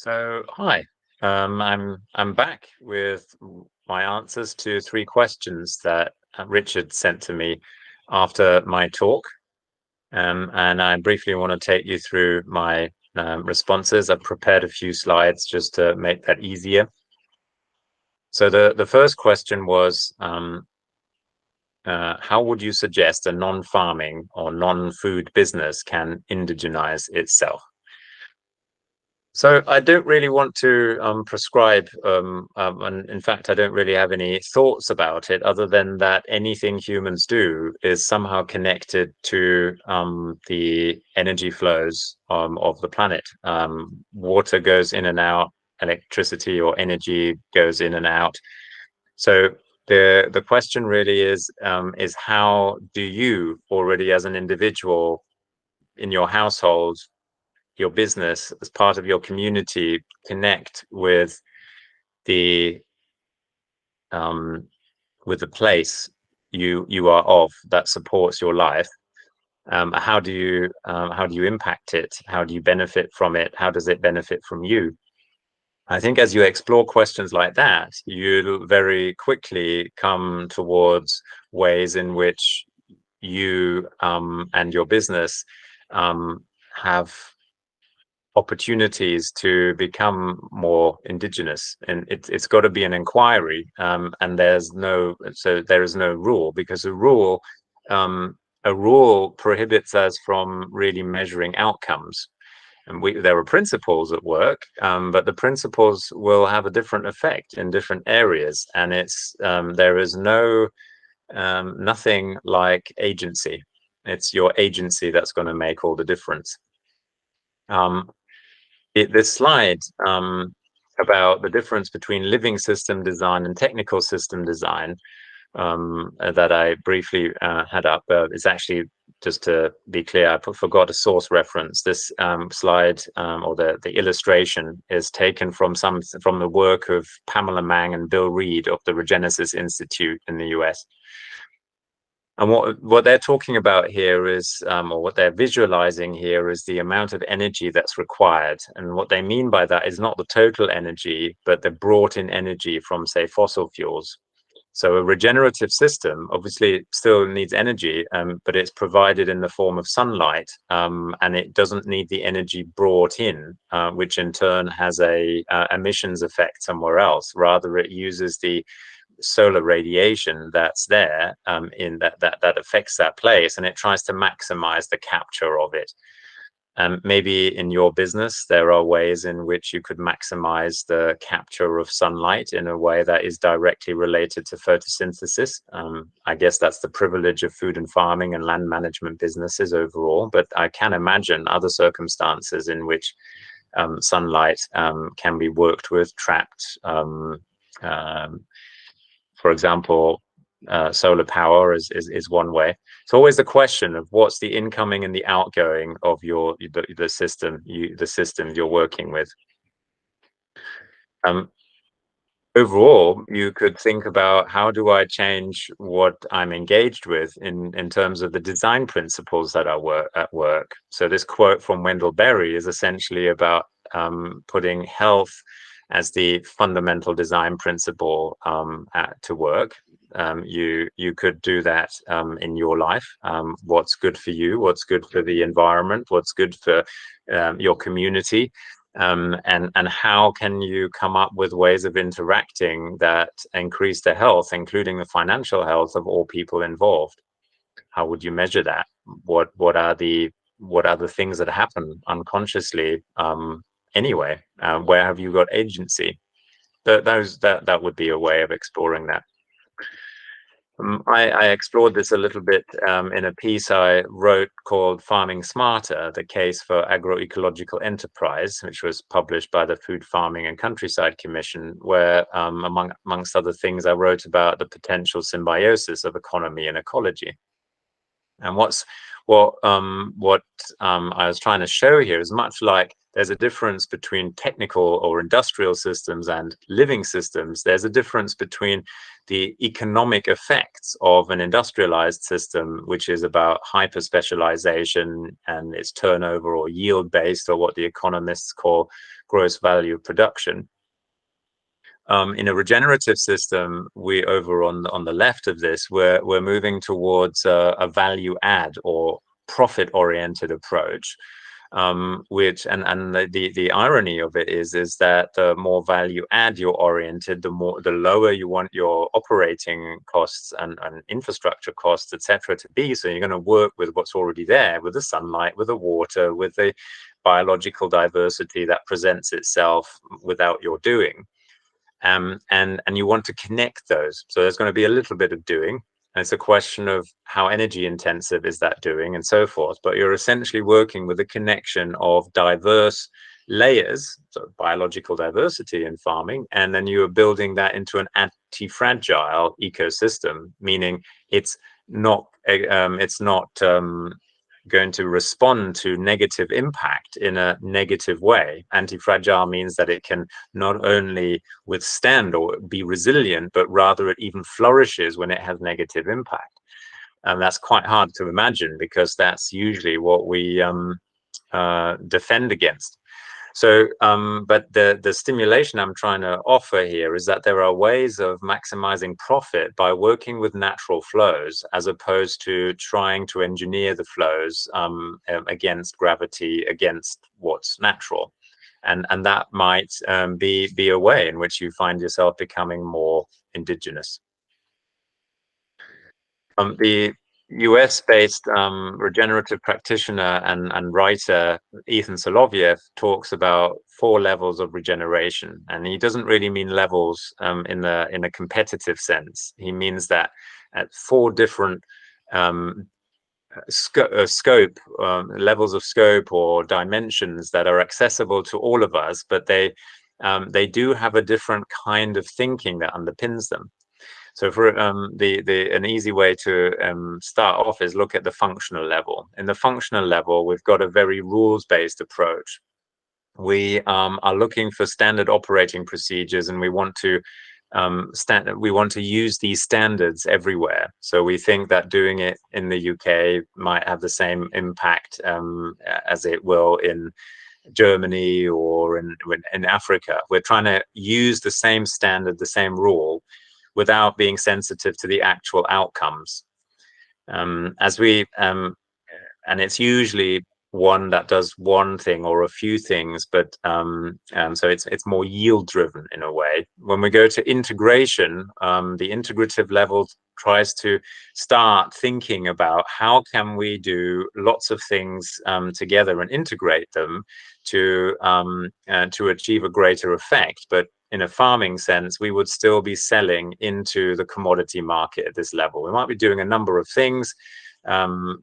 So, hi. I'm back with my answers to three questions that Richard sent to me after my talk, and I briefly want to take you through my responses. I've prepared a few slides just to make that easier. So the first question was, how would you suggest a non-farming or non-food business can indigenize itself? So I don't really want to prescribe, and in fact, I don't really have any thoughts about it other than that anything humans do is somehow connected to the energy flows of the planet. Water goes in and out, electricity or energy goes in and out. So the question really is how do you already as an individual in your household, your business, as part of your community, connect the um, with the place you are of that supports your life. How do you impact it? How do you benefit from it? How does it benefit from you? I think as you explore questions like that, you'll very quickly come towards ways in which you and your business have opportunities to become more indigenous, and it's got to be an inquiry, and there is no rule, because um, a rule prohibits us from really measuring outcomes, and there are principles at work, but the principles will have a different effect in different areas, and there is nothing like agency. It's your agency that's going to make all the difference. This slide about the difference between living system design and technical system design that I briefly had up is actually, just to be clear, I forgot a source reference. This slide, or the illustration, is taken from the work of Pamela Mang and Bill Reed of the Regenesis Institute in the US. And what they're talking about here is, or what they're visualizing here is the amount of energy that's required. And what they mean by that is not the total energy, but the brought in energy from, say, fossil fuels. So a regenerative system obviously still needs energy, but it's provided in the form of sunlight, and it doesn't need the energy brought in, which in turn has a emissions effect somewhere else. Rather, it uses the solar radiation that's there, in that affects that place, and it tries to maximize the capture of it. Maybe in your business there are ways in which you could maximize the capture of sunlight in a way that is directly related to photosynthesis. I guess that's the privilege of food and farming and land management businesses overall, but I can imagine other circumstances in which sunlight can be worked with, trapped. For example, solar power is one way. It's always the question of what's the incoming and the outgoing of the system you're working with. Overall, you could think about, how do I change what I'm engaged with in terms of the design principles that are at work? So this quote from Wendell Berry is essentially about putting health as the fundamental design principle to work. You could do that in your life. What's good for you? What's good for the environment? What's good for your community? And how can you come up with ways of interacting that increase the health, including the financial health of all people involved? How would you measure that? What are the things that happen unconsciously anyway? Where have you got agency? That would be a way of exploring that. I explored this a little bit in a piece I wrote called Farming Smarter, the Case for Agroecological Enterprise, which was published by the Food, Farming and Countryside Commission, where amongst other things, I wrote about the potential symbiosis of economy and ecology. And what I was trying to show here is, much like there's a difference between technical or industrial systems and living systems. There's a difference between the economic effects of an industrialized system, which is about hyper specialization and its turnover or yield based, or what the economists call gross value production. In a regenerative system, we over on the left of this, we're moving towards a value add or profit oriented approach, which and the irony of it is that the more value add you're oriented, the lower you want your operating costs and infrastructure costs, etc., to be. So you're going to work with what's already there, with the sunlight, with the water, with the biological diversity that presents itself without your doing. And you want to connect those. So there's going to be a little bit of doing. And it's a question of how energy intensive is that doing and so forth. But you're essentially working with a connection of diverse layers, so biological diversity in farming, and then you are building that into an anti-fragile ecosystem, meaning it's not going to respond to negative impact in a negative way. Anti-fragile means that it can not only withstand or be resilient, but rather it even flourishes when it has negative impact. And that's quite hard to imagine, because that's usually what we defend against. So, but the stimulation I'm trying to offer here is that there are ways of maximizing profit by working with natural flows, as opposed to trying to engineer the flows against gravity, against what's natural. And that might be a way in which you find yourself becoming more indigenous. The US-based regenerative practitioner and writer Ethan Soloviev talks about 4 levels of regeneration, and he doesn't really mean levels in a competitive sense. He means that at 4 different scope levels of scope or dimensions that are accessible to all of us, but they do have a different kind of thinking that underpins them. So for an easy way to start off is look at the functional level. In the functional level, we've got a very rules-based approach. We are looking for standard operating procedures, and we want to use these standards everywhere. So we think that doing it in the UK might have the same impact as it will in Germany or in Africa. We're trying to use the same standard, the same rule, without being sensitive to the actual outcomes. And it's usually one that does one thing or a few things, but so it's more yield driven in a way. When we go to integration, the integrative level tries to start thinking about how can we do lots of things together and integrate them to achieve a greater effect. But in a farming sense, we would still be selling into the commodity market at this level. We might be doing a number of things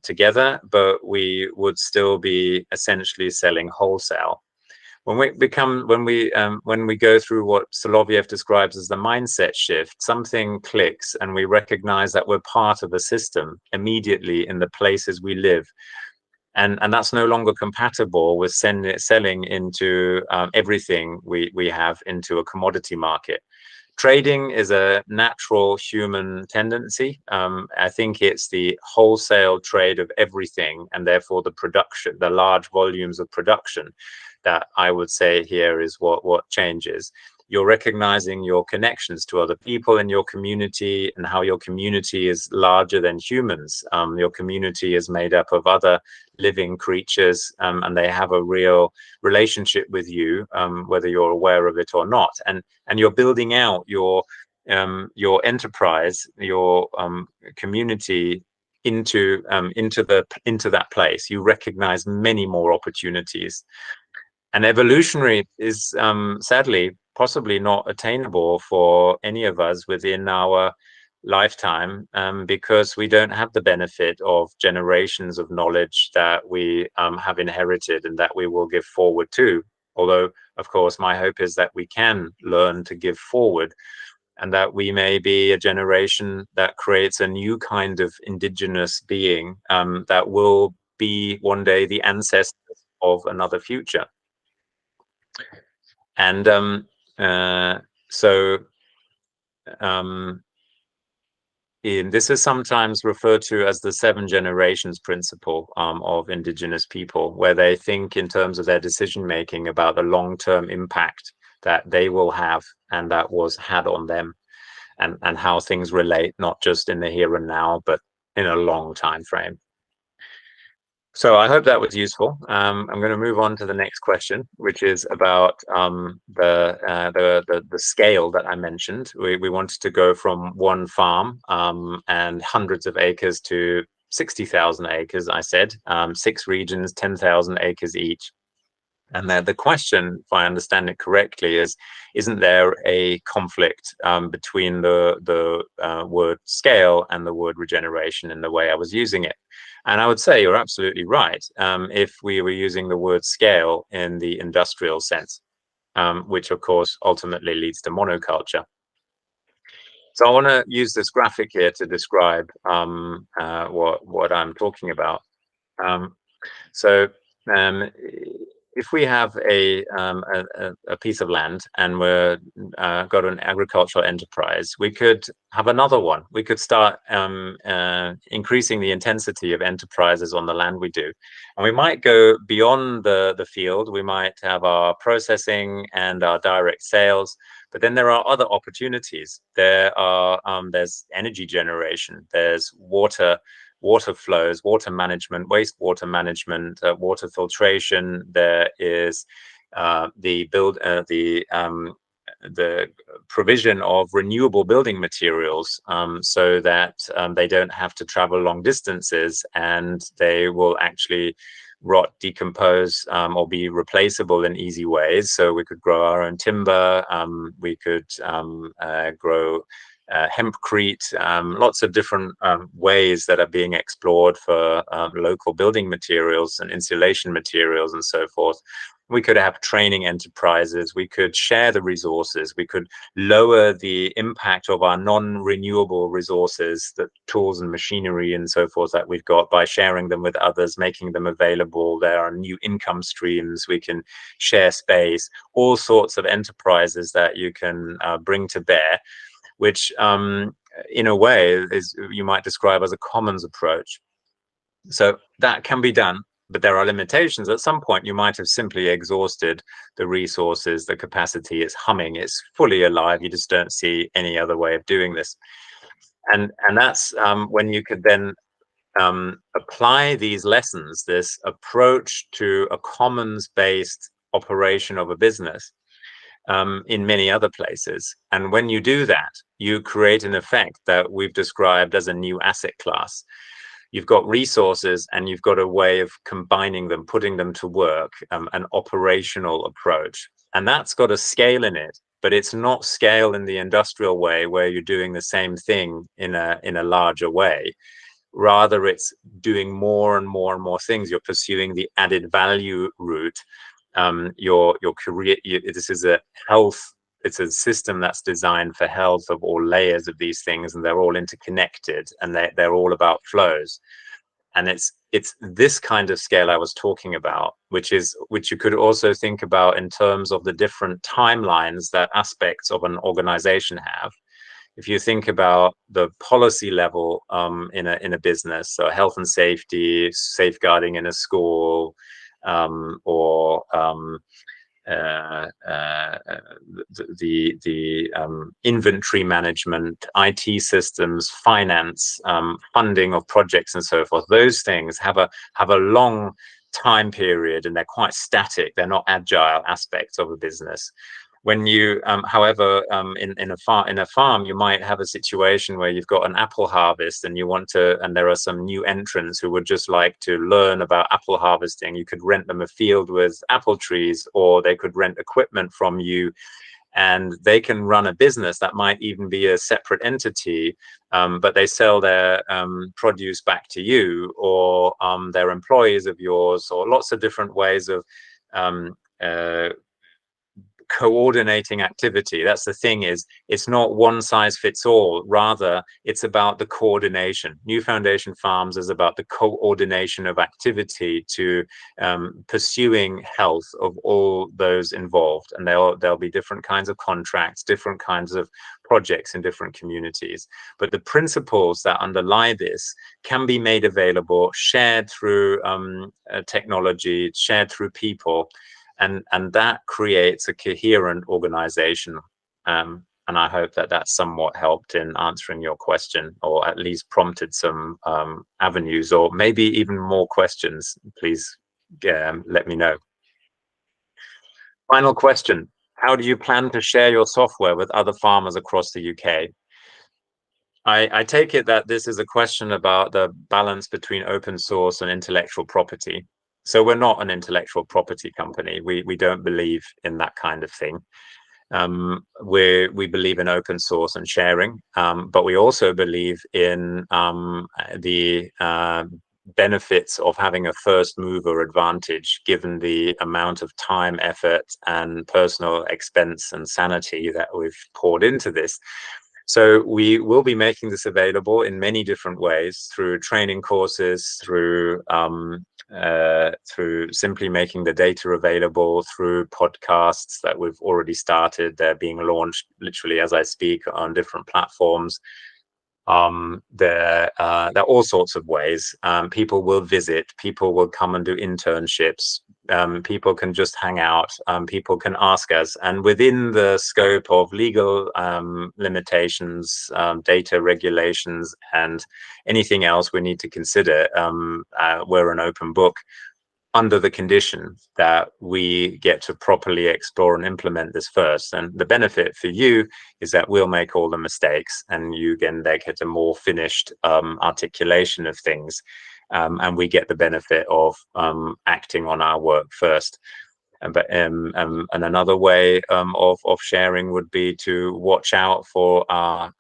together, but we would still be essentially selling wholesale. When we go through what Soloviev describes as the mindset shift, something clicks, and we recognize that we're part of a system immediately in the places we live. And that's no longer compatible with selling into everything we have into a commodity market. Trading is a natural human tendency. I think it's the wholesale trade of everything, and therefore the large volumes of production, that I would say here is what changes. You're recognizing your connections to other people in your community, and how your community is larger than humans. Your community is made up of other living creatures, and they have a real relationship with you, whether you're aware of it or not. And you're building out your enterprise, your community into that place. You recognize many more opportunities. And evolutionary is sadly possibly not attainable for any of us within our lifetime, because we don't have the benefit of generations of knowledge that we have inherited and that we will give forward to. Although, of course, my hope is that we can learn to give forward, and that we may be a generation that creates a new kind of indigenous being that will be one day the ancestors of another future. And so this is sometimes referred to as the 7 generations principle of indigenous people, where they think in terms of their decision making about the long-term impact that they will have and that was had on them, and how things relate, not just in the here and now, but in a long time frame. So I hope that was useful. I'm going to move on to the next question, which is about the scale that I mentioned. We wanted to go from one farm and hundreds of acres to 60,000 acres. I said 6 regions, 10,000 acres each. And the question, if I understand it correctly, is, isn't there a conflict between the word scale and the word regeneration in the way I was using it? And I would say you're absolutely right if we were using the word scale in the industrial sense, which of course ultimately leads to monoculture. So I want to use this graphic here to describe what I'm talking about. Um, so if we have a piece of land and we're got an agricultural enterprise, we could have another one. We could start increasing the intensity of enterprises on the land we do. And we might go beyond the field. We might have our processing and our direct sales, but then there are other opportunities. There's energy generation, there's water flows, water management, wastewater management, water filtration. There is the provision of renewable building materials so that they don't have to travel long distances, and they will actually rot, decompose, or be replaceable in easy ways. So we could grow our own timber. We could grow hempcrete, lots of different ways that are being explored for local building materials and insulation materials and so forth. We could have training enterprises. We could share the resources. We could lower the impact of our non-renewable resources, the tools and machinery and so forth that we've got, by sharing them with others, making them available. There are new income streams. We can share space, all sorts of enterprises that you can bring to bear, which in a way is, you might describe as a commons approach. So that can be done, but there are limitations. At some point, you might have simply exhausted the resources, the capacity. It's humming, it's fully alive. You just don't see any other way of doing this. And that's when you could then apply these lessons, this approach to a commons-based operation of a business in many other places. And when you do that, you create an effect that we've described as a new asset class. You've got resources and you've got a way of combining them, putting them to work, an operational approach. And that's got a scale in it, but it's not scale in the industrial way where you're doing the same thing in a larger way. Rather, it's doing more and more and more things. You're pursuing the added value route. Your career, this is a health, it's a system that's designed for health of all layers of these things, and they're all interconnected, and they're all about flows. And it's this kind of scale I was talking about, which you could also think about in terms of the different timelines that aspects of an organization have. If you think about the policy level in a business, so health and safety, safeguarding in a school, or the inventory management, IT systems, finance, funding of projects, and so forth. Those things have a long time period, and they're quite static. They're not agile aspects of a business. When you, however, in a farm, you might have a situation where you've got an apple harvest, and and there are some new entrants who would just like to learn about apple harvesting. You could rent them a field with apple trees, or they could rent equipment from you, and they can run a business that might even be a separate entity, but they sell their produce back to you, or they're employees of yours, or lots of different ways of coordinating activity. That's the thing, is it's not one size fits all. Rather, it's about the coordination. New Foundation Farms is about the coordination of activity to pursuing health of all those involved. And there'll be different kinds of contracts, different kinds of projects in different communities. But the principles that underlie this can be made available, shared through technology, shared through people. And that creates a coherent organization. And I hope that that's somewhat helped in answering your question, or at least prompted some avenues, or maybe even more questions. Please let me know. Final question. How do you plan to share your software with other farmers across the UK? I take it that this is a question about the balance between open source and intellectual property. So we're not an intellectual property company. We don't believe in that kind of thing. We believe in open source and sharing, but we also believe in the benefits of having a first mover advantage, given the amount of time, effort, and personal expense and sanity that we've poured into this. So we will be making this available in many different ways, through training courses, through simply making the data available, through podcasts that we've already started. They're being launched literally as I speak on different platforms. There are all sorts of ways. People will visit, people will come and do internships. People can just hang out, people can ask us, and within the scope of legal limitations, data regulations, and anything else we need to consider, we're an open book, under the condition that we get to properly explore and implement this first. And the benefit for you is that we'll make all the mistakes, and you can then get a more finished articulation of things. And we get the benefit of acting on our work first. And another way of sharing would be to watch out for our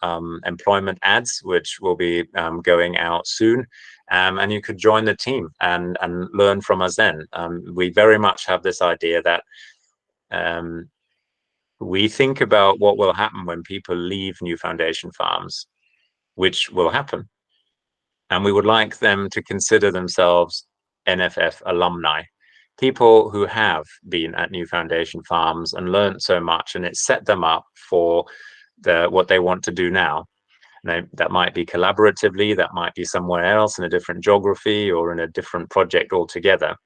employment ads, which will be going out soon. And you could join the team and learn from us then. We very much have this idea that we think about what will happen when people leave New Foundation Farms, which will happen. And we would like them to consider themselves NFF alumni, people who have been at New Foundation Farms and learned so much, and it's set them up for what they want to do now. That might be collaboratively, that might be somewhere else in a different geography or in a different project altogether.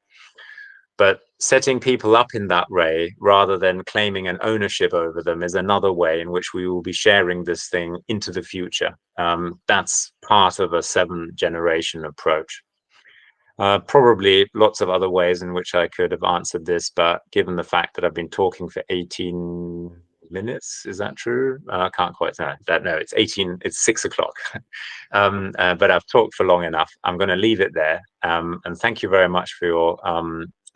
But setting people up in that way, rather than claiming an ownership over them, is another way in which we will be sharing this thing into the future. That's part of a 7th-generation approach. Probably lots of other ways in which I could have answered this, but given the fact that I've been talking for 18 minutes, is that true? I can't quite say that. No, it's 18, it's 6 o'clock. But I've talked for long enough. I'm going to leave it there. And thank you very much for your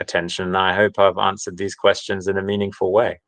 attention. I hope I've answered these questions in a meaningful way.